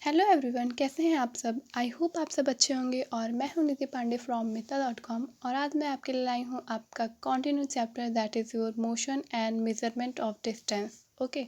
Hello everyone, कैसे हैं आप सब। आई होप आप सब अच्छे होंगे। और मैं हूं निधि पांडे फ्रॉम मिता.com। और आज मैं आपके लिए लाई हूं आपका continue chapter that is your motion and measurement of distance. Okay,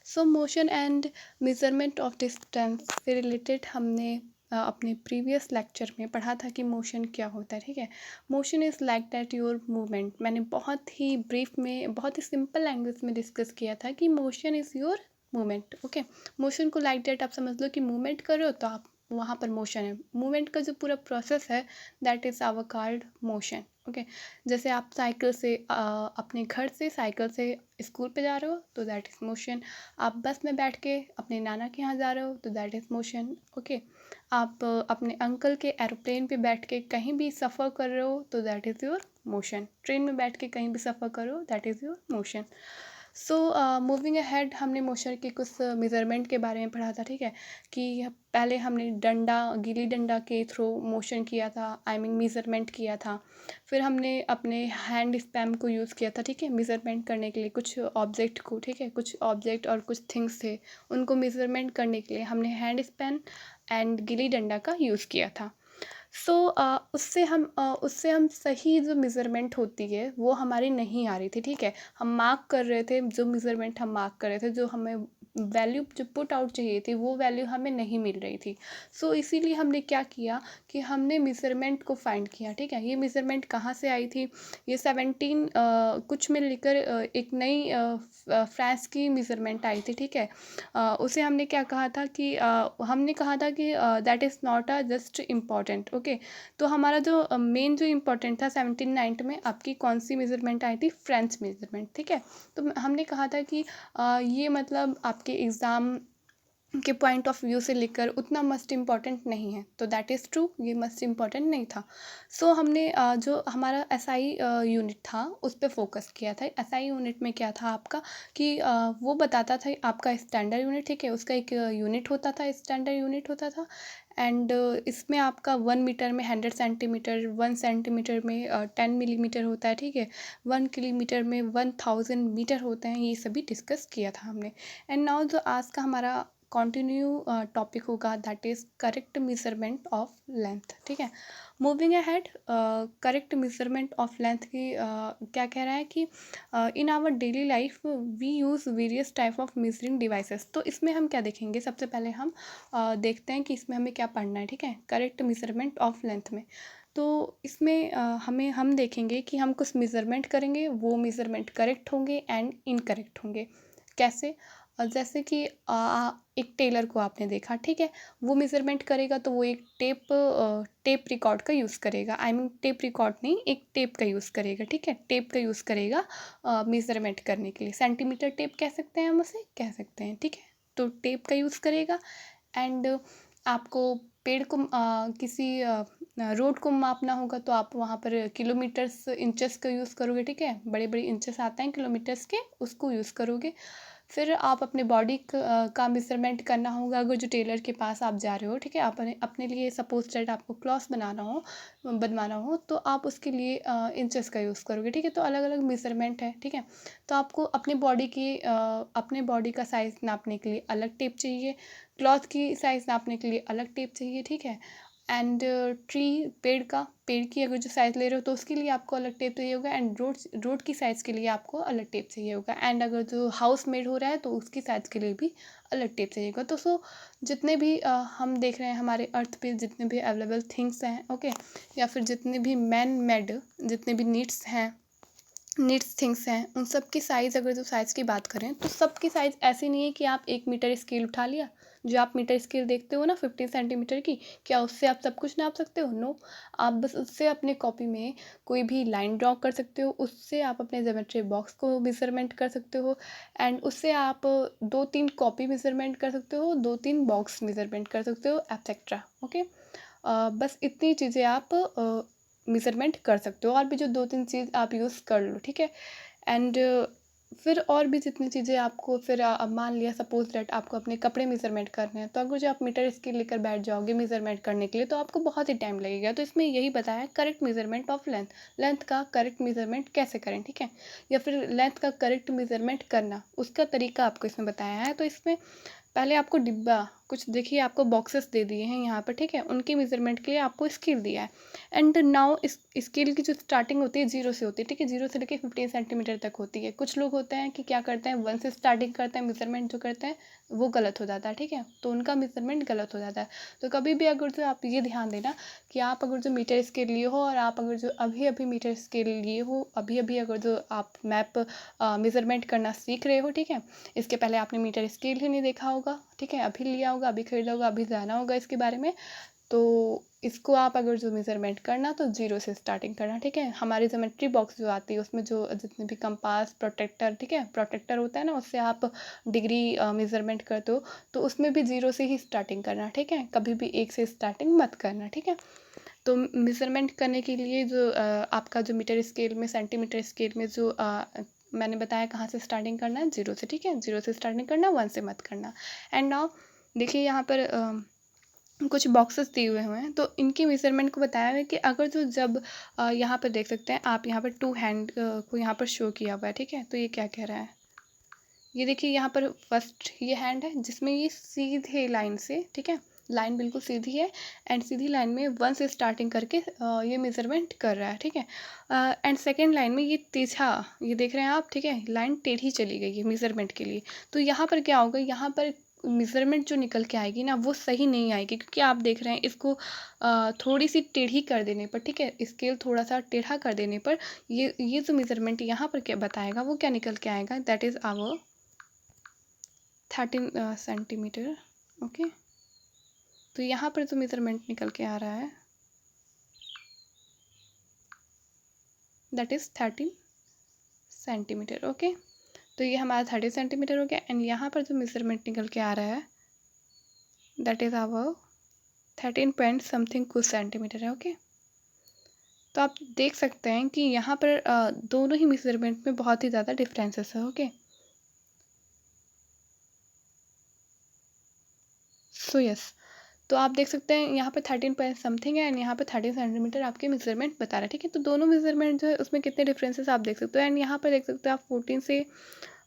so motion and measurement of distance से रिलेटेड हमने अपने प्रीवियस लेक्चर में पढ़ा था कि मोशन क्या होता है। ठीक है, motion is like that your movement. मैंने बहुत ही ब्रीफ में, बहुत ही सिंपल लैंग्वेज में डिस्कस किया था कि motion is your movement. Okay, motion को लाइक दैट आप समझ लो कि मूवमेंट कर रहे हो तो आप वहाँ पर मोशन है। मूवमेंट का जो पूरा प्रोसेस है that is our called motion. Okay, जैसे आप साइकिल से अपने घर से साइकिल से स्कूल पे जा रहे हो तो दैट इज़ मोशन। आप बस में बैठ के अपने नाना के यहाँ जा रहे हो तो दैट इज़ मोशन। ओके, आप अपने अंकल के एरोप्लेन पे बैठ के कहीं भी सफ़र कर रहे हो तो that is your motion. Train में बैठ के कहीं भी सफ़र करो that is your motion. So moving ahead, हमने मोशन के कुछ मेज़रमेंट के बारे में पढ़ा था। ठीक है, कि पहले हमने गिल्ली डंडा के थ्रू मोशन किया था, आई मीन मेज़रमेंट किया था। फिर हमने अपने हैंड स्पैम को यूज़ किया था। ठीक है, मेज़रमेंट करने के लिए कुछ ऑब्जेक्ट को। ठीक है, कुछ ऑब्जेक्ट और कुछ थिंग्स थे, उनको मेज़रमेंट करने के लिए हमने hand span and gilli danda का यूज़ किया था। सो उससे हम सही जो मेज़रमेंट होती है वो हमारी नहीं आ रही थी। ठीक है, हम मार्क कर रहे थे, जो मेज़रमेंट हम मार्क कर रहे थे, जो हमें वैल्यू जो पुट आउट चाहिए थी वो वैल्यू हमें नहीं मिल रही थी। सो इसीलिए हमने क्या किया कि हमने मेज़रमेंट को फाइंड किया। ठीक है, ये मेज़रमेंट कहाँ से आई थी, ये 17 कुछ में लेकर एक नई फ्रांस की मेज़रमेंट आई थी। ठीक है, उसे हमने क्या कहा था कि हमने कहा था कि that is not a just important. Okay, तो हमारा जो मेन जो इम्पोर्टेंट था 1790 में आपकी कौन सी मेज़रमेंट आई थी, फ्रेंच मेज़रमेंट। ठीक है, तो हमने कहा था कि ये मतलब आपके एग्ज़ाम के पॉइंट ऑफ व्यू से लेकर उतना मस्ट इम्पॉर्टेंट नहीं है, तो दैट इज़ ट्रू, ये मस्ट इम्पॉर्टेंट नहीं था। सो हमने जो हमारा एसआई यूनिट था उस पर फोकस किया था। एसआई यूनिट में क्या था आपका कि वो बताता था आपका स्टैंडर्ड यूनिट। ठीक है, उसका एक यूनिट होता था, स्टैंडर्ड यूनिट होता था। एंड इसमें आपका 1 मीटर में 100 सेंटीमीटर, 1 सेंटीमीटर में 10 मिलीमीटर होता है। ठीक है, 1 किलोमीटर में 1000 मीटर होते हैं। ये सभी डिस्कस किया था हमने। एंड नाउ जो आज का हमारा कंटिन्यू टॉपिक होगा that is correct measurement of length. ठीक है, moving ahead, correct measurement of length की क्या कह रहा है कि in our daily life we use various type of measuring devices. तो इसमें हम क्या देखेंगे, सबसे पहले हम देखते हैं कि इसमें हमें क्या पढ़ना है। ठीक है, करेक्ट मेजरमेंट ऑफ लेंथ में तो इसमें हम देखेंगे कि हम कुछ मेज़रमेंट करेंगे, वो मेज़रमेंट करेक्ट होंगे एंड इनकरेक्ट होंगे। कैसे? जैसे कि एक टेलर को आपने देखा। ठीक है, वो मेज़रमेंट करेगा तो वो एक टेप रिकॉर्ड का यूज़ करेगा, आई मीन टेप रिकॉर्ड नहीं, एक टेप का यूज़ करेगा। ठीक है, टेप का यूज़ करेगा मेज़रमेंट करने के लिए। सेंटीमीटर टेप कह सकते हैं, हम उसे कह सकते हैं। ठीक है, तो टेप का यूज़ करेगा। एंड आपको पेड़ को किसी रोड को मापना होगा तो आप वहाँ पर किलोमीटर्स इंचेस का यूज़ करोगे। ठीक है, बड़े बड़े इंचेस आते हैं किलोमीटर्स के, उसको यूज़ करोगे। फिर आप अपने बॉडी का मेज़रमेंट करना होगा अगर जो टेलर के पास आप जा रहे हो। ठीक है, आपने अपने लिए सपोज दैट आपको क्लॉथ बनवाना हो तो आप उसके लिए इंचेस का यूज़ करोगे। ठीक है, तो अलग अलग मेज़रमेंट है। ठीक है, तो आपको अपने बॉडी का साइज़ नापने के लिए अलग टेप चाहिए, क्लॉथ की साइज़ नापने के लिए अलग टेप चाहिए। ठीक है, एंड पेड़ की अगर जो साइज़ ले रहे हो तो उसके लिए आपको अलग टेप चाहिए होगा। एंड रोड की साइज़ के लिए आपको अलग टेप चाहिए होगा। एंड अगर जो हाउस मेड हो रहा है तो उसकी साइज़ के लिए भी अलग टेप चाहिए होगा। तो जितने भी हम देख रहे हैं हमारे अर्थ पे जितने भी अवेलेबल थिंग्स हैं, ओके, या फिर जितने भी मैन मेड जितने भी नीड्स थिंग्स हैं, उन सब की साइज़, अगर जो साइज़ की बात करें तो सबकी साइज़ ऐसी नहीं है कि आप 1 मीटर स्केल उठा लिया। जो आप मीटर स्केल देखते हो ना 15 सेंटीमीटर की, क्या उससे आप सब कुछ नाप सकते हो? नो, आप बस उससे अपने कॉपी में कोई भी लाइन ड्रॉ कर सकते हो, उससे आप अपने ज्योमेट्री बॉक्स को मेज़रमेंट कर सकते हो। एंड उससे आप 2-3 कॉपी मेज़रमेंट कर सकते हो, 2-3 बॉक्स मेज़रमेंट कर सकते हो, एटसेट्रा। ओके, बस इतनी चीज़ें आप मेज़रमेंट कर सकते हो, और भी जो 2-3 चीज़ आप यूज़ कर लो। ठीक है, एंड फिर और भी जितनी चीज़ें आपको फिर अब मान लिया सपोज दैट आपको अपने कपड़े मेज़रमेंट करने हैं, तो अगर जो आप मीटर स्केल लेकर बैठ जाओगे मेज़रमेंट करने के लिए तो आपको बहुत ही टाइम लगेगा। तो इसमें यही बताया correct measurement of length, length का करेक्ट मेज़रमेंट कैसे करें। ठीक है, या फिर लेंथ का करेक्ट मेज़रमेंट करना, उसका तरीका आपको इसमें बताया है। तो इसमें पहले आपको डिब्बा कुछ देखिए आपको बॉक्सेस दे दिए हैं यहाँ पर, ठीक है, उनके मेजरमेंट के लिए आपको स्केल दिया है। एंड नाउ इस स्केल की जो स्टार्टिंग होती है 0 से होती है, ठीक है, 0 से लेकर 15 सेंटीमीटर तक होती है। कुछ लोग होते हैं कि क्या करते हैं 1 से स्टार्टिंग करते हैं, मेजरमेंट जो करते हैं वो गलत हो जाता है, ठीक है, तो उनका मेजरमेंट गलत हो जाता है। तो कभी भी अगर जो आप ये ध्यान देना कि आप अगर जो मीटर स्केल लिए हो और आप अगर जो अभी अभी मीटर स्केल लिए हो, अभी अभी अगर जो आप मैप मेजरमेंट करना सीख रहे हो, ठीक है, इसके पहले आपने मीटर स्केल ही नहीं देखा होगा, ठीक है, अभी लिया होगा, अभी खरीदा होगा, अभी जाना होगा इसके बारे में, तो इसको आप अगर जो मेज़रमेंट करना तो 0 से स्टार्टिंग करना, ठीक है। हमारी ज्योमेट्री बॉक्स जो आती है उसमें जो जितने भी कंपास, प्रोटेक्टर, ठीक है, प्रोटेक्टर होता है ना, उससे आप डिग्री मेज़रमेंट करते हो, तो उसमें भी 0 से ही स्टार्टिंग करना, ठीक है, कभी भी 1 से स्टार्टिंग मत करना, ठीक है। तो मेज़रमेंट करने के लिए जो आपका जो मीटर स्केल में, सेंटीमीटर स्केल में जो मैंने बताया कहाँ से स्टार्टिंग करना है, 0 से, ठीक है, 0 से स्टार्टिंग करना, 1 से मत करना। एंड नाउ देखिए यहाँ पर कुछ बॉक्सेस दिए हुए हैं, तो इनकी मेजरमेंट को बताया है कि अगर जो जब यहाँ पर देख सकते हैं आप, यहाँ पर 2 हैंड को यहाँ पर शो किया हुआ है, ठीक है, तो ये क्या कह रहा है, ये देखिए यहाँ पर फर्स्ट ये हैंड है जिसमें ये सीधे लाइन से, ठीक है, लाइन बिल्कुल सीधी है एंड सीधी लाइन में 1 से स्टार्टिंग करके ये मेजरमेंट कर रहा है, ठीक है। एंड सेकेंड लाइन में ये तिरछा, ये देख रहे हैं आप, ठीक है, लाइन टेढ़ी चली गई है मेजरमेंट के लिए। तो यहाँ पर क्या होगा, यहाँ पर मेजरमेंट जो निकल के आएगी ना वो सही नहीं आएगी, क्योंकि आप देख रहे हैं इसको थोड़ी सी टेढ़ी कर देने पर, ठीक है, स्केल थोड़ा सा टेढ़ा कर देने पर ये जो मेजरमेंट यहाँ पर क्या बताएगा, वो क्या निकल के आएगा, that is our 13 centimeter, okay. तो यहाँ पर जो मेजरमेंट निकल के आ रहा है दैट इज़ 13 सेंटीमीटर, ओके। तो ये हमारा 30 सेंटीमीटर हो गया एंड यहाँ पर जो मेजरमेंट निकल के आ रहा है that is our 13 point something कुछ सेंटीमीटर है, ओके। तो आप देख सकते हैं कि यहाँ पर दोनों ही मेजरमेंट में बहुत ही ज़्यादा डिफरेंसेस है, ओके। सो यस, तो आप देख सकते हैं यहाँ पे 13 पॉइंट समथिंग है एंड यहाँ पे 30 सेंटीमीटर आपके मेजरमेंट बता रहा है, ठीक है। तो दोनों मेजरमेंट जो है उसमें कितने डिफरेंसेस आप देख सकते हो एंड यहाँ पर देख सकते हो आप 14 से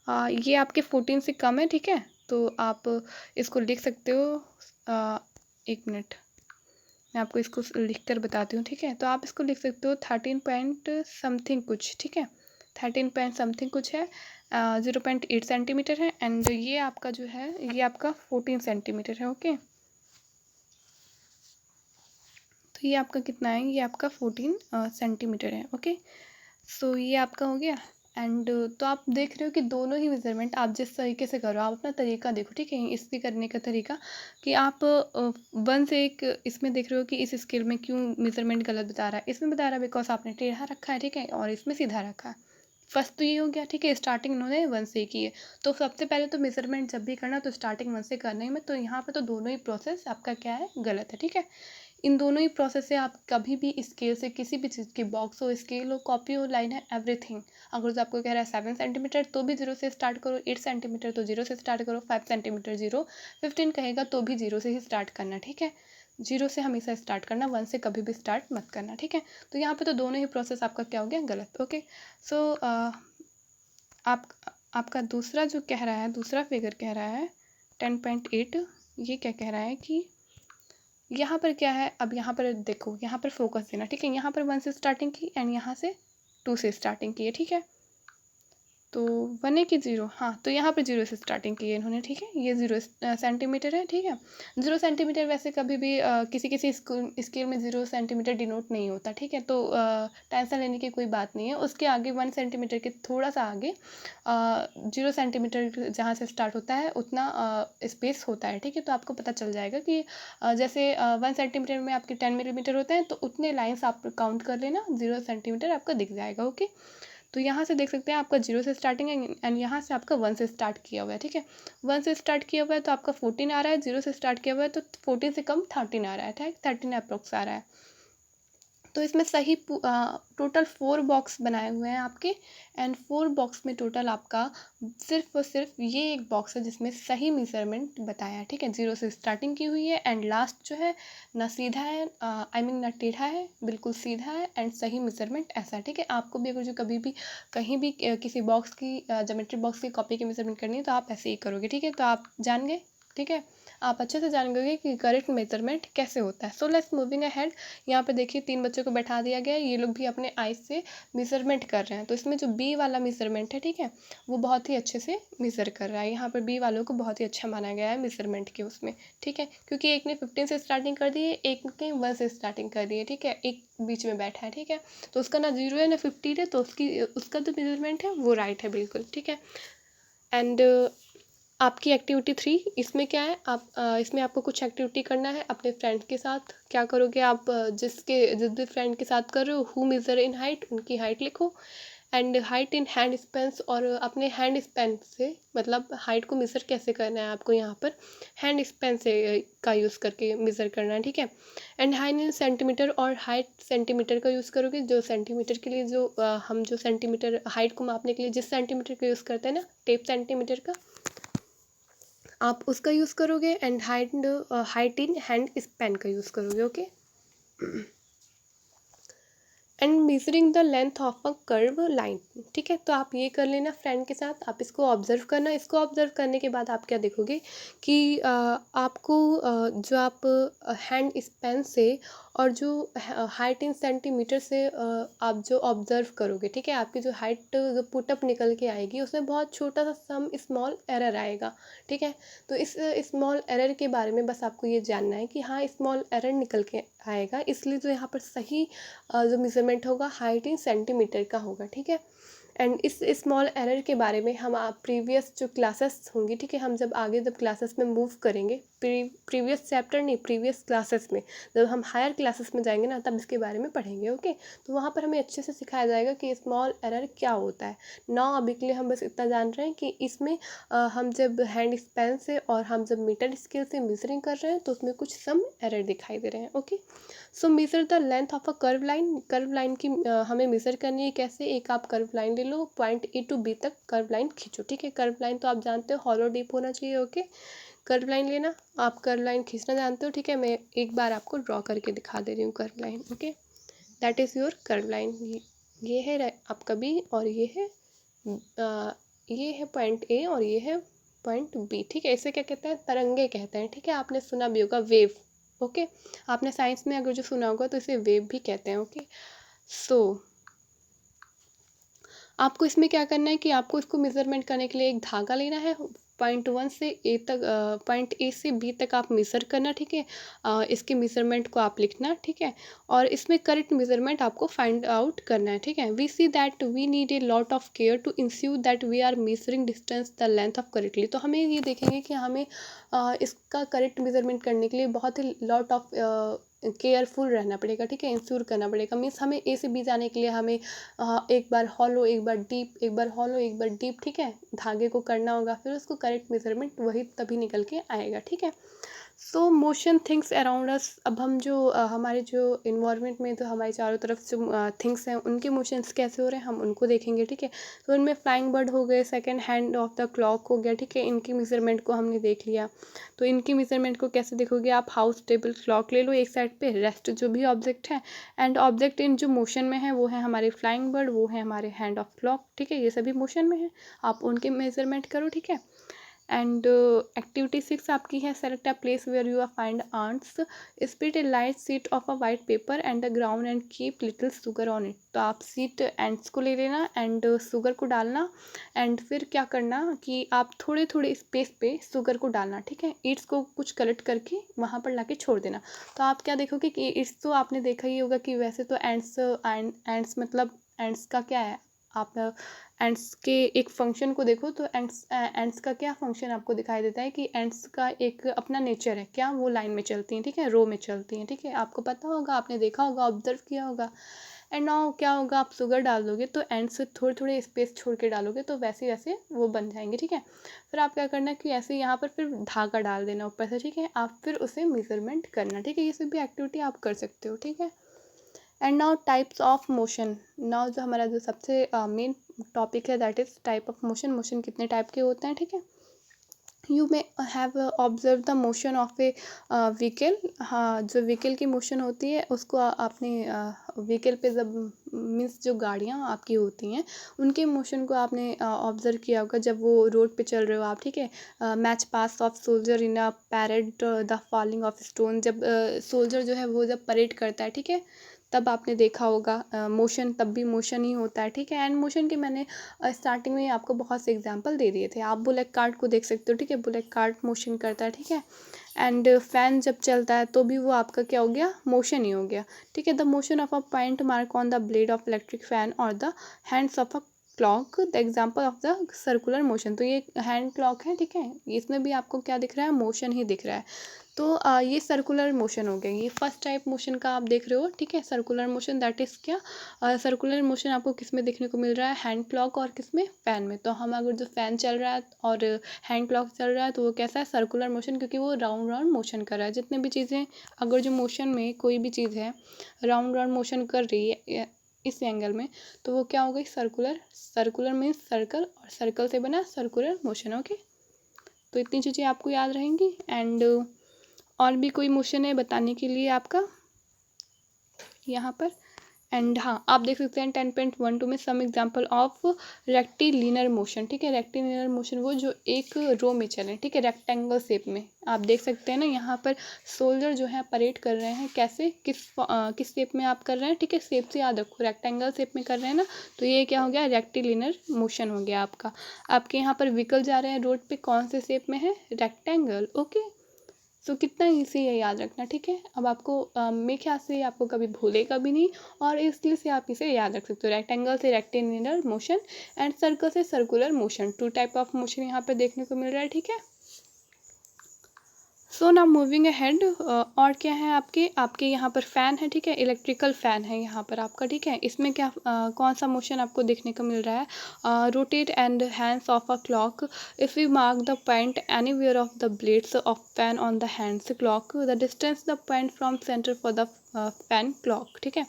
ये आपके 14 से कम है, ठीक है। तो आप इसको लिख सकते हो, 1 मिनट मैं आपको इसको लिख कर बताती हूँ, ठीक है। तो आप इसको लिख सकते हो 13 पॉइंट समथिंग कुछ, ठीक है, 13 पॉइंट समथिंग कुछ है, 0.8 सेंटीमीटर है एंड ये आपका जो है ये आपका 14 सेंटीमीटर है, ओके। तो ये आपका कितना है, ये आपका 14 सेंटीमीटर है, ओके। सो ये आपका हो गया एंड तो आप देख रहे हो कि दोनों ही मेजरमेंट आप जिस तरीके से करो, आप अपना तरीका देखो, ठीक है, इसके करने का तरीका कि आप 1 से एक इसमें देख रहे हो कि इस स्केल में क्यों मेजरमेंट गलत बता रहा है, इसमें बता रहा है बिकॉज आपने टेढ़ा रखा है, ठीक है, और इसमें सीधा रखा है। फर्स्ट तो ये हो गया, ठीक है, स्टार्टिंग उन्होंने 1 से की है, तो सबसे पहले तो मेजरमेंट जब भी करना तो स्टार्टिंग 1 से करने में, तो यहाँ पे तो दोनों ही प्रोसेस आपका क्या है, गलत है, ठीक है। इन दोनों ही प्रोसेस से आप कभी भी स्केल से किसी भी चीज़ की बॉक्स हो, स्केल हो, कॉपी हो, लाइन है, एवरीथिंग, अगर जो आपको कह रहा है 7 सेंटीमीटर तो भी 0 से स्टार्ट करो, 8 सेंटीमीटर तो 0 से स्टार्ट करो, 5 सेंटीमीटर 0, 15 कहेगा तो भी 0 से ही स्टार्ट करना, ठीक है, 0 से हमेशा स्टार्ट करना, 1 से कभी भी स्टार्ट मत करना, ठीक है। तो यहाँ पे तो दोनों ही प्रोसेस आपका क्या हो गया, गलत, ओके। सो आप आपका दूसरा जो कह रहा है, दूसरा फिगर कह रहा है 10.8, ये क्या कह रहा है कि यहाँ पर क्या है, अब यहाँ पर देखो, यहाँ पर फोकस देना, ठीक है, यहाँ पर 1 से स्टार्टिंग की एंड यहाँ से 2 से स्टार्टिंग की है, ठीक है। तो 1 है कि 0, हाँ, तो यहाँ पर 0 से स्टार्टिंग की है इन्होंने, ठीक है, ये 0 सेंटीमीटर है, ठीक है। 0 सेंटीमीटर वैसे कभी भी किसी किसी स्केल में 0 सेंटीमीटर डिनोट नहीं होता, ठीक है, तो टेंशन लेने की कोई बात नहीं है। उसके आगे 1 सेंटीमीटर के थोड़ा सा आगे 0 सेंटीमीटर जहाँ से स्टार्ट होता है उतना स्पेस होता है, ठीक है। तो आपको पता चल जाएगा कि जैसे 1 सेंटीमीटर में आपके 10 मिलीमीटर होते हैं, तो उतने लाइन्स आप काउंट कर लेना, 0 सेंटीमीटर आपका दिख जाएगा, ओके। तो यहाँ से देख सकते हैं आपका 0 से स्टार्टिंग है एंड यहाँ से आपका 1 से स्टार्ट किया हुआ है, ठीक है। 1 से स्टार्ट किया हुआ है तो आपका 14 आ रहा है, 0 से स्टार्ट किया हुआ है तो 14 से कम 13 आ रहा है, ठीक, 13 अप्रोक्स आ रहा है। तो इसमें सही टोटल 4 बॉक्स बनाए हुए हैं आपके एंड 4 बॉक्स में टोटल आपका सिर्फ और सिर्फ ये एक बॉक्स है जिसमें सही मेजरमेंट बताया है, ठीक है, 0 से स्टार्टिंग की हुई है एंड लास्ट जो है ना सीधा है, आई मीन ना टेढ़ा है, बिल्कुल सीधा है एंड सही मेजरमेंट ऐसा है, ठीक है। आपको भी अगर जो कभी भी कहीं भी किसी बॉक्स की ज्योमेट्री बॉक्स की कॉपी की मेजरमेंट करनी है तो आप ऐसे ही करोगे, ठीक है। तो आप जान गए ठीक है, आप अच्छे से जानेंगे कि करेक्ट मेजरमेंट कैसे होता है। So let's moving ahead. यहाँ पे देखिए 3 बच्चों को बैठा दिया गया है, ये लोग भी अपने आइज से मेजरमेंट कर रहे हैं। तो इसमें जो बी वाला मेजरमेंट है, ठीक है, वो बहुत ही अच्छे से मेज़र कर रहा है। यहाँ पर बी वालों को बहुत ही अच्छा माना गया है मेजरमेंट के उसमें, ठीक है, क्योंकि एक ने 15 से स्टार्टिंग कर दी है, एक ने 1 से स्टार्टिंग कर दी है, ठीक है, एक बीच में बैठा है, ठीक है, तो उसका ना 0 है ना 15 है, तो उसका जो मेजरमेंट है वो राइट है बिल्कुल, ठीक है। एंड आपकी एक्टिविटी 3 इसमें क्या है, आप इसमें आपको कुछ एक्टिविटी करना है अपने फ्रेंड के साथ। क्या करोगे आप, जिस भी फ्रेंड के साथ कर रहे हो, हु मेजर इन हाइट, उनकी हाइट लिखो, and height in hand Spence, और अपने हैंड स्पेन से मतलब हाइट को मेज़र कैसे करना है आपको, यहाँ पर हैंड स्पेन से का यूज़ करके मेज़र करना है, ठीक है। एंड हाइट इन सेंटीमीटर, और हाइट सेंटीमीटर का यूज़ करोगे, जो सेंटीमीटर के लिए जो हम जो सेंटीमीटर हाइट को मापने के लिए जिस सेंटीमीटर का यूज़ करते हैं ना, टेप सेंटीमीटर का, आप उसका यूज़ करोगे। And height in hand span का यूज़ करोगे, okay. And measuring the length of a curve line, ठीक है, तो आप ये कर लेना फ्रेंड के साथ, आप इसको ऑब्जर्व करना। इसको ऑब्जर्व करने के बाद आप क्या देखोगे कि आपको जो आप हैंड स्पैन से और जो हाइट इन सेंटीमीटर से आप जो ऑब्जर्व करोगे, ठीक है, आपकी जो हाइट जो पुटअप निकल के आएगी उसमें बहुत छोटा सा सम स्मॉल एरर आएगा, ठीक है। तो इस स्मॉल एरर के बारे में बस आपको ये जानना है कि हाँ स्मॉल एरर निकल के आएगा, इसलिए जो यहाँ पर सही जो मेजरमेंट होगा हाइट इन सेंटीमीटर का होगा, ठीक है। एंड इस स्मॉल एरर के बारे में हम आप प्रीवियस जो क्लासेस होंगी, ठीक है, हम जब आगे जब क्लासेस में मूव करेंगे, प्रीवियस चैप्टर नहीं, प्रीवियस क्लासेस में जब हम हायर क्लासेस में जाएंगे ना, तब इसके बारे में पढ़ेंगे, ओके। तो वहाँ पर हमें अच्छे से सिखाया जाएगा कि स्मॉल एरर क्या होता है। नाउ अभी के लिए हम बस इतना जान रहे हैं कि इसमें हम जब हैंड स्पेन से और हम जब मीटर स्केल से मेजरिंग कर रहे हैं तो उसमें कुछ सम एरर दिखाई दे रहे हैं, okay. So measure the length of a curve line, curve line की हमें मेज़र करनी है कैसे। एक आप कर्व लाइन ले लो, पॉइंट ए टू बी तक कर्व लाइन खींचो, ठीक है। कर्व लाइन तो आप जानते हो हॉलो डीप होना चाहिए, ओके। कर्व लाइन लेना, आप कर्व लाइन खींचना जानते हो, ठीक है। मैं एक बार आपको ड्रॉ करके दिखा दे रही हूँ curve line, okay. That is your curve line. ये है आपका बी, और ये है पॉइंट ए, और ये है पॉइंट बी, ठीक है। इसे क्या कहते हैं, तरंगे कहते हैं, ठीक है। आपने सुना भी होगा वेव, ओके। आपने साइंस में अगर जो सुना होगा तो इसे वेव भी कहते हैं, ओके। सो आपको इसमें क्या करना है कि आपको इसको मेजरमेंट करने के लिए एक धागा लेना है, पॉइंट 1 से ए तक, पॉइंट ए से बी तक आप मेज़र करना, ठीक है। इसके मेज़रमेंट को आप लिखना, ठीक है। और इसमें करेक्ट मेज़रमेंट आपको फाइंड आउट करना है, ठीक है। We see that we need a lot of care to ensure that we are measuring distance the length of correctly. तो हमें ये देखेंगे कि हमें इसका करेक्ट मेज़रमेंट करने के लिए बहुत ही लॉट ऑफ केयरफुल रहना पड़ेगा, ठीक है। इंश्योर करना पड़ेगा, मीन्स हमें ए से बी जाने के लिए हमें एक बार हॉलो, एक बार डीप, एक बार हॉलो, एक बार डीप, ठीक है, धागे को करना होगा, फिर उसको करेक्ट मेजरमेंट वही तभी निकल के आएगा, ठीक है। सो मोशन थिंग्स अराउंड अस, अब हम जो हमारे जो इन्वायरमेंट में तो हमारे चारों तरफ जो थिंग्स हैं उनके मोशंस कैसे हो रहे हैं हम उनको देखेंगे, ठीक है। तो इनमें फ्लाइंग बर्ड हो गए, second hand of the clock हो गया, ठीक है, इनकी मेजरमेंट को हमने देख लिया। तो इनकी मेजरमेंट को कैसे देखोगे आप, हाउस टेबल क्लॉक ले लो एक साइड पे, रेस्ट जो भी ऑब्जेक्ट है, एंड ऑब्जेक्ट इन जो मोशन में है वो है हमारे फ्लाइंग बर्ड, वो है हमारे हैंड ऑफ क्लॉक, ठीक है, ये सभी मोशन में है, आप उनके मेजरमेंट करो, ठीक है। एंड एक्टिविटी 6 आपकी है, select a place where you are find ants, split a light sheet of a white paper and a ground and keep little sugar on it. तो आप सीट एंड्स को ले लेना एंड शुगर को डालना, and फिर क्या करना कि आप थोड़े थोड़े स्पेस पे शुगर को डालना, ठीक है। ईट्स को कुछ कलेक्ट करके वहाँ पर लाके छोड़ देना। तो आप क्या देखोगे कि ईट्स तो आपने देखा ही होगा कि वैसे तो एंड्स मतलब एंड्स का क्या है, आप एंड्स के एक फंक्शन को देखो तो एंड्स का क्या फंक्शन आपको दिखाई देता है कि एंड्स का एक अपना नेचर है, क्या वो लाइन में चलती हैं, ठीक है, रो में चलती हैं, ठीक है, आपको पता होगा, आपने देखा होगा, ऑब्जर्व किया होगा। एंड नाउ क्या होगा, आप शुगर डाल दोगे तो एंड से थोड़े थोड़े स्पेस छोड़ के डालोगे तो वैसे वैसे वो बन जाएंगे, ठीक है। फिर आप क्या करना कि ऐसे यहाँ पर फिर धागा डाल देना ऊपर से, ठीक है, आप फिर उसे मेजरमेंट करना, ठीक है। ये सब भी एक्टिविटी आप कर सकते हो, ठीक है। And now types of motion, now जो हमारा जो सबसे मेन टॉपिक है that is type of motion, motion कितने टाइप के होते हैं, ठीक है। You may have observe the motion of A vehicle. हाँ, जो व्हीकल की मोशन होती है उसको आपने व्हीकल पे जब मीन्स जो गाड़ियाँ आपकी होती हैं उनके मोशन को आपने ऑब्जर्व किया होगा जब वो रोड पे चल रहे हो आप, ठीक है। Match pass of soldier in a parade the falling of stone, जब सोल्जर जो है वो जब परेड करता है, ठीक है, तब आपने देखा होगा मोशन, तब भी मोशन ही होता है, ठीक है। एंड मोशन के मैंने स्टार्टिंग में ही आपको बहुत से एग्जांपल दे दिए थे। आप बुलेट कार्ट को देख सकते हो, ठीक है, बुलेट कार्ट मोशन करता है, ठीक है। एंड फैन जब चलता है तो भी वो आपका क्या हो गया, मोशन ही हो गया, ठीक है। The motion of a point mark on the blade of electric fan और the hands of a clock the example of the circular motion. तो ये हैंड क्लॉक है, ठीक है, इसमें भी आपको क्या दिख रहा है, मोशन ही दिख रहा है। तो ये सर्कुलर मोशन हो गया, ये फर्स्ट टाइप मोशन का आप देख रहे हो, ठीक है, सर्कुलर मोशन। दैट इज़ क्या, सर्कुलर मोशन आपको किस में देखने को मिल रहा है, हैंड क्लॉक और किस में, फैन में। तो हम अगर जो फैन चल रहा है और हैंड क्लॉक चल रहा है तो वो कैसा है, सर्कुलर मोशन, क्योंकि वो राउंड राउंड मोशन कर रहा है। जितने भी चीज़ें, अगर जो मोशन में कोई भी चीज़ है राउंड राउंड मोशन कर रही है इस एंगल में, तो वो क्या हो गई, सर्कुलर। सर्कुलर मीन्स सर्कल, और सर्कल से बना सर्कुलर मोशन। ओके, तो इतनी चीज़ें आपको याद रहेंगी। एंड और भी कोई मोशन है बताने के लिए आपका यहाँ पर। एंड हाँ, आप देख सकते हैं 10.12 में some example of rectilinear motion, ठीक है। रेक्टिलिनियर मोशन वो जो एक रो में चले, ठीक है, रेक्टेंगल शेप में। आप देख सकते हैं ना यहाँ पर सोल्जर जो है परेड कर रहे हैं, कैसे, किस शेप में आप कर रहे हैं, ठीक है, शेप से याद रखो, रेक्टेंगल शेप में कर रहे हैं ना, तो ये क्या हो गया, रेक्टिलिनियर मोशन हो गया आपका। आपके यहाँ पर व्हीकल जा रहे हैं रोड पे, कौन से शेप में है, रेक्टेंगल। ओके, सो कितना ईजी है याद रखना, ठीक है। अब आपको मेरे ख्याल से आपको कभी भूलेगा भी नहीं, और इसलिए से आप इसे याद रख सकते हो। रेक्टेंगल से रेक्टेंगुलर मोशन एंड सर्कल से circular motion, two type of motion यहाँ पे देखने को मिल रहा है, ठीक है। सो नाउ मूविंग अहेड, और क्या है आपके आपके यहाँ पर फ़ैन है, ठीक है, इलेक्ट्रिकल फ़ैन है यहाँ पर आपका, ठीक है। इसमें क्या कौन सा मोशन आपको देखने को मिल रहा है, rotate and hands of a clock. If you mark the point anywhere of the blades of fan on the hands clock, the distance the point from centre for the fan clock, ठीक है,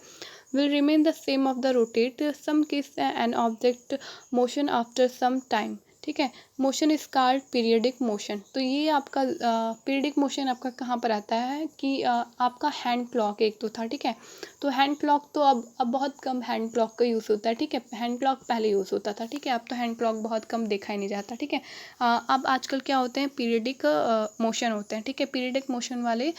will remain the same of the rotate some case an object motion after some time, ठीक है। Motion is called periodic motion. तो ये आपका periodic motion आपका कहाँ पर आता है कि आपका हैंड क्लॉक एक तो था, ठीक है। तो हैंड क्लॉक तो अब बहुत कम हैंड क्लॉक का यूज़ होता है, ठीक है। हैंड क्लॉक पहले यूज़ होता था, ठीक है, अब तो हैंड क्लॉक बहुत कम देखा ही नहीं जाता, ठीक है। अब आजकल क्या होते हैं, पीरियडिक मोशन होते हैं, ठीक है। पीरियडिक मोशन वाले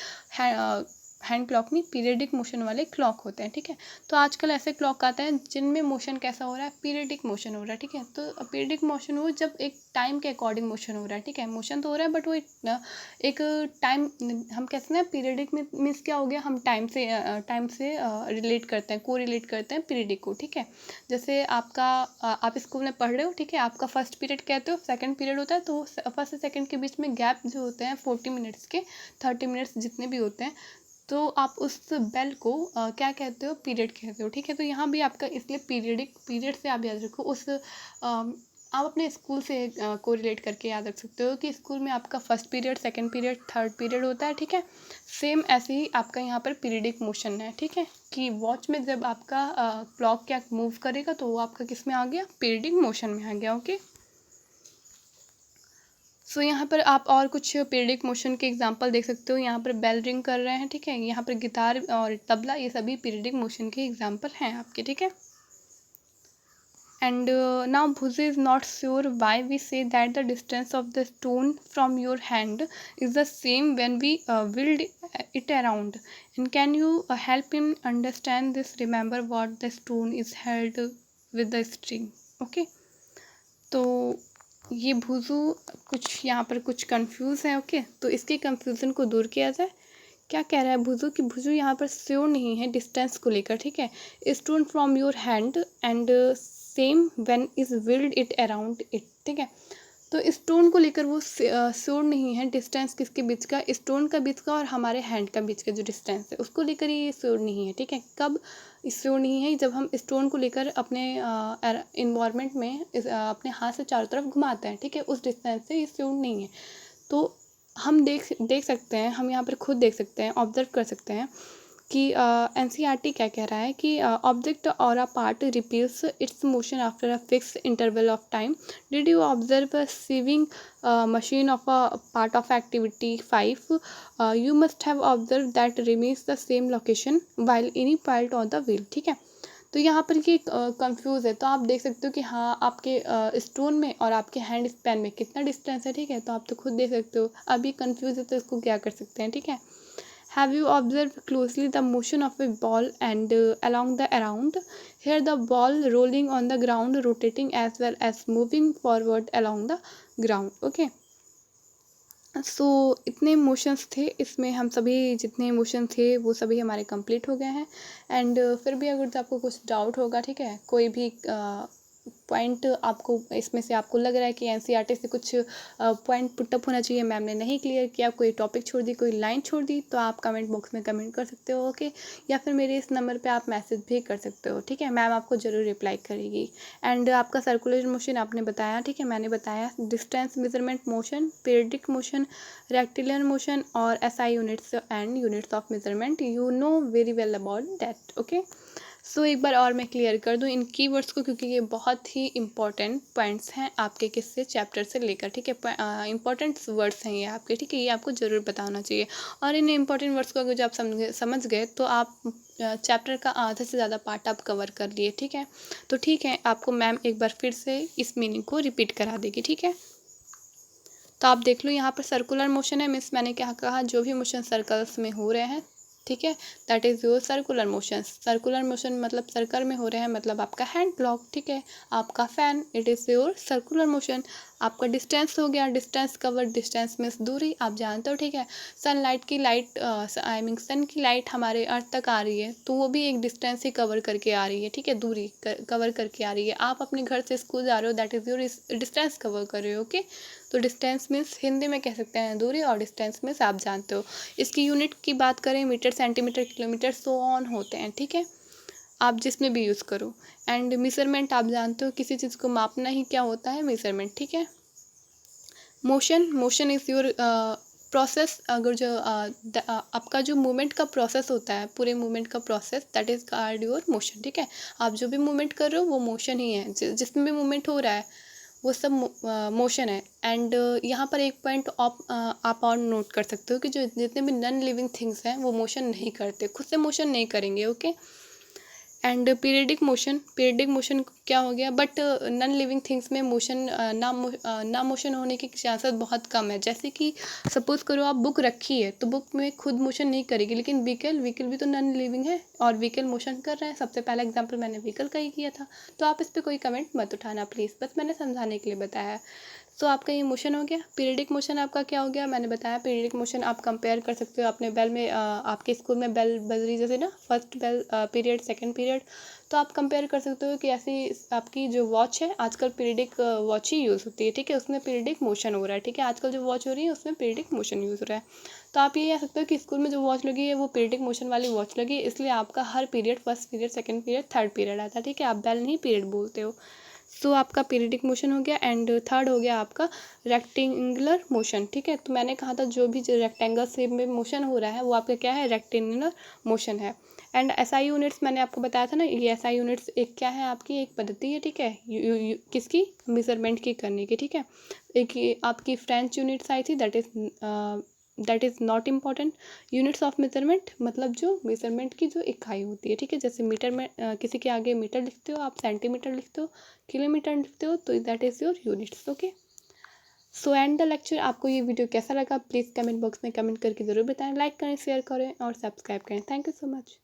हैंड क्लॉक नहीं, पीरियडिक मोशन वाले क्लॉक होते हैं, ठीक है। तो आजकल ऐसे क्लॉक आते हैं जिनमें मोशन कैसा हो रहा है, पीरियडिक मोशन हो रहा है, ठीक है। तो पीरियडिक मोशन वो जब एक टाइम के अकॉर्डिंग मोशन हो रहा है, ठीक है। मोशन तो हो रहा है बट वो एक टाइम, हम कहते हैं पीरियडिक में मीन्स क्या हो गया, हम टाइम से रिलेट करते हैं, को रिलेट करते हैं पीरियडिक को, ठीक है। जैसे आपका आप स्कूल में पढ़ रहे हो, ठीक है, आपका फर्स्ट पीरियड कहते हो, सेकंड पीरियड होता है, तो फर्स्ट से सेकंड के बीच में गैप जो होते हैं 40 मिनट्स के, 30 मिनट्स जितने भी होते हैं, तो आप उस बेल को क्या कहते हो, पीरियड कहते हो, ठीक है। तो यहाँ भी आपका इसलिए पीरियडिक, पीरियड से आप याद रखो उस आप अपने स्कूल से को रिलेट करके याद रख सकते हो कि स्कूल में आपका first period, second period, third period होता है, ठीक है। सेम ऐसे ही आपका यहाँ पर पीरियडिक मोशन है, ठीक है, कि वॉच में जब आपका क्लॉक क्या मूव करेगा तो वो आपका किस में आ गया, पीरियडिक मोशन में आ गया। ओके, सो यहाँ पर आप और कुछ पीरियडिक मोशन के एग्जांपल देख सकते हो। यहाँ पर बेल रिंग कर रहे हैं, ठीक है, यहाँ पर गिटार और तबला, ये सभी पीरियडिक मोशन के एग्जांपल हैं आपके, ठीक है। And now Bhuzu is not sure why we say that the distance of the stone from your hand is the same when we whirled it around. And can you help him understand this? Remember what the stone is held with the string. Okay. तो ये भुजू कुछ यहाँ पर कुछ confuse है। Okay, तो इसके confusion को दूर किया जाए। क्या कह रहा है भुजू कि भुजू यहाँ पर श्योर नहीं है डिस्टेंस को लेकर, ठीक है। Stone from your hand and same when is whirled it around it, ठीक है। तो स्टोन को लेकर वो श्योर नहीं है डिस्टेंस किसके बीच का, स्टोन का बीच का और हमारे हैंड का बीच का जो डिस्टेंस है उसको लेकर ये श्योर नहीं है, ठीक है। कब श्योर नहीं है, जब हम स्टोन को लेकर अपने इन्वायरमेंट में अपने हाथ से चारों तरफ घुमाते हैं, ठीक है, उस डिस्टेंस से ये श्योर नहीं है। तो हम देख सकते हैं, हम यहाँ पर खुद देख सकते हैं, ऑब्जर्व कर सकते हैं कि एनसीईआरटी क्या कह रहा है कि ऑब्जेक्ट और a part repeats its motion after a fix interval of time. Did you observe a sewing machine of a part of activity 5? You must have observed that remains the same location while any part on the wheel. ठीक है, तो यहाँ पर ये confuse है, तो आप देख सकते हो कि हाँ आपके स्टोन में और आपके हैंड स्पैन में कितना डिस्टेंस है. ठीक है, तो आप तो खुद देख सकते हो. अभी कंफ्यूज है तो इसको क्या कर सकते हैं. ठीक है, have you observe closely the motion of A ball and along the around. Here the ball rolling on the ground, rotating as well as moving forward along the ground. Okay. सो इतने इमोशंस थे इसमें, हम सभी जितने emotion थे वो सभी हमारे कंप्लीट हो गए हैं. एंड फिर भी अगर आपको कुछ डाउट होगा, ठीक है, कोई भी पॉइंट आपको इसमें से आपको लग रहा है कि एनसीईआरटी से कुछ पॉइंट पुटअप होना चाहिए, मैम ने नहीं क्लियर किया, कोई टॉपिक छोड़ दी, कोई लाइन छोड़ दी, तो आप कमेंट बॉक्स में कमेंट कर सकते हो. ओके, या फिर मेरे इस नंबर पे आप मैसेज भी कर सकते हो. ठीक है, मैम आपको ज़रूर रिप्लाई करेगी. एंड आपका सर्कुलर मोशन आपने बताया, ठीक है, मैंने बताया distance measurement motion, periodic motion, rectilinear motion और SI units and units of measurement. You know very well about that. Okay, so एक बार और मैं क्लियर कर दूं इन कीवर्ड्स को, क्योंकि ये बहुत ही इंपॉर्टेंट पॉइंट्स हैं आपके किससे चैप्टर से लेकर. ठीक है, इंपॉर्टेंट वर्ड्स हैं ये आपके. ठीक है, ये आपको ज़रूर पता होना चाहिए. और इन इंपॉर्टेंट वर्ड्स को अगर जब आप समझ गए तो आप चैप्टर का आधे से ज़्यादा पार्ट आप कवर कर लिए. ठीक है, तो ठीक है, आपको मैम एक बार फिर से इस मीनिंग को रिपीट करा देगी. ठीक है, तो आप देख लो यहाँ पर सर्कुलर मोशन है, मीन्स मैंने क्या कहा, जो भी मोशन सर्कल्स में हो रहे हैं, ठीक है, that is your circular motion. Circular motion मतलब सर्कल में हो रहे हैं, मतलब आपका हैंड क्लॉक. ठीक है, आपका fan, it is your circular motion. आपका डिस्टेंस हो गया, डिस्टेंस कवर, डिस्टेंस मीन्स दूरी, आप जानते हो. ठीक है, सनलाइट की लाइट, आई मीन सन की लाइट हमारे अर्थ तक आ रही है, तो वो भी एक डिस्टेंस ही कवर करके आ रही है. ठीक है, दूरी कवर करके आ रही है. आप अपने घर से स्कूल जा रहे हो, that is your distance cover कर रहे हो. ओके, तो डिस्टेंस मीन्स हिंदी में कह सकते हैं दूरी, और डिस्टेंस मीन्स आप जानते हो. इसकी यूनिट की बात करें, metre, centimetre, kilometre, so on होते हैं. ठीक है, आप जिसमें भी यूज़ करो. एंड मेजरमेंट आप जानते हो, किसी चीज़ को मापना ही क्या होता है, मेजरमेंट. ठीक है, मोशन इज़ योर प्रोसेस. अगर जो आपका जो मूवमेंट का प्रोसेस होता है, पूरे मूवमेंट का process, that is called your motion. ठीक है, आप जो भी मूवमेंट कर रहे हो वो मोशन ही है, जिसमें भी मूवमेंट हो रहा है वो सब मोशन है. एंड यहाँ पर एक पॉइंट आप और नोट कर सकते हो कि जो जितने भी नॉन लिविंग थिंग्स हैं वो मोशन नहीं करते, खुद से मोशन नहीं करेंगे. ओके, एंड पीरियडिक मोशन क्या हो गया, बट नॉन लिविंग थिंग्स में मोशन ना मोशन होने की चांसेस बहुत कम है. जैसे कि सपोज करो आप बुक रखी है, तो बुक में खुद मोशन नहीं करेगी, लेकिन व्हीकल भी तो नॉन लिविंग है और व्हीकल मोशन कर रहा है. सबसे पहला एग्जांपल मैंने व्हीकल का ही किया था, तो आप इस पर कोई कमेंट मत उठाना प्लीज़, बस मैंने समझाने के लिए बताया. सो आपका ये मोशन हो गया. पीरियडिक मोशन आपका क्या हो गया, मैंने बताया. पीरियडिक मोशन आप कंपेयर कर सकते हो अपने बेल में, आपके स्कूल में बेल बज रही जैसे ना, first bell period, second period, तो आप कंपेयर कर सकते हो कि ऐसी आपकी जो वॉच है, आजकल पीरियडिक वॉच ही यूज़ होती है. ठीक है, उसमें पीरियडिक मोशन हो रहा है. ठीक है, आजकल जो वॉच हो रही है उसमें पीरियडिक मोशन यूज़ हो रहा है. तो आप ये कह सकते हो कि स्कूल में जो वॉच लगी है वो पीरियडिक मोशन वाली वॉच लगी है, इसलिए आपका हर period, first period, second period, third period आता है. ठीक है, आप बेल नहीं पीरियड बोलते हो. सो आपका पीरियडिक मोशन हो गया. एंड थर्ड हो गया आपका रेक्टेंगुलर मोशन. ठीक है, तो मैंने कहा था जो भी रेक्टेंगल शेप में मोशन हो रहा है वो आपका क्या है, रेक्टेंगुलर मोशन है. एंड एसआई यूनिट्स मैंने आपको बताया था ना, ये एसआई यूनिट्स एक क्या है, आपकी एक पद्धति है. ठीक है, किसकी, मेजरमेंट की करने की. ठीक है, एक ये आपकी फ्रेंच यूनिट्स आई थी, that is not important. Units of measurement मतलब जो मेजरमेंट की जो इकाई होती है. ठीक है, जैसे मीटर में किसी के आगे मीटर लिखते हो आप, सेंटीमीटर लिखते हो, किलोमीटर लिखते हो, तो that is your units. Okay, so and the lecture. आपको ये वीडियो कैसा लगा प्लीज़ कमेंट बॉक्स में कमेंट करके ज़रूर बताएं. लाइक करें, शेयर करें और सब्सक्राइब करें. Thank you so much.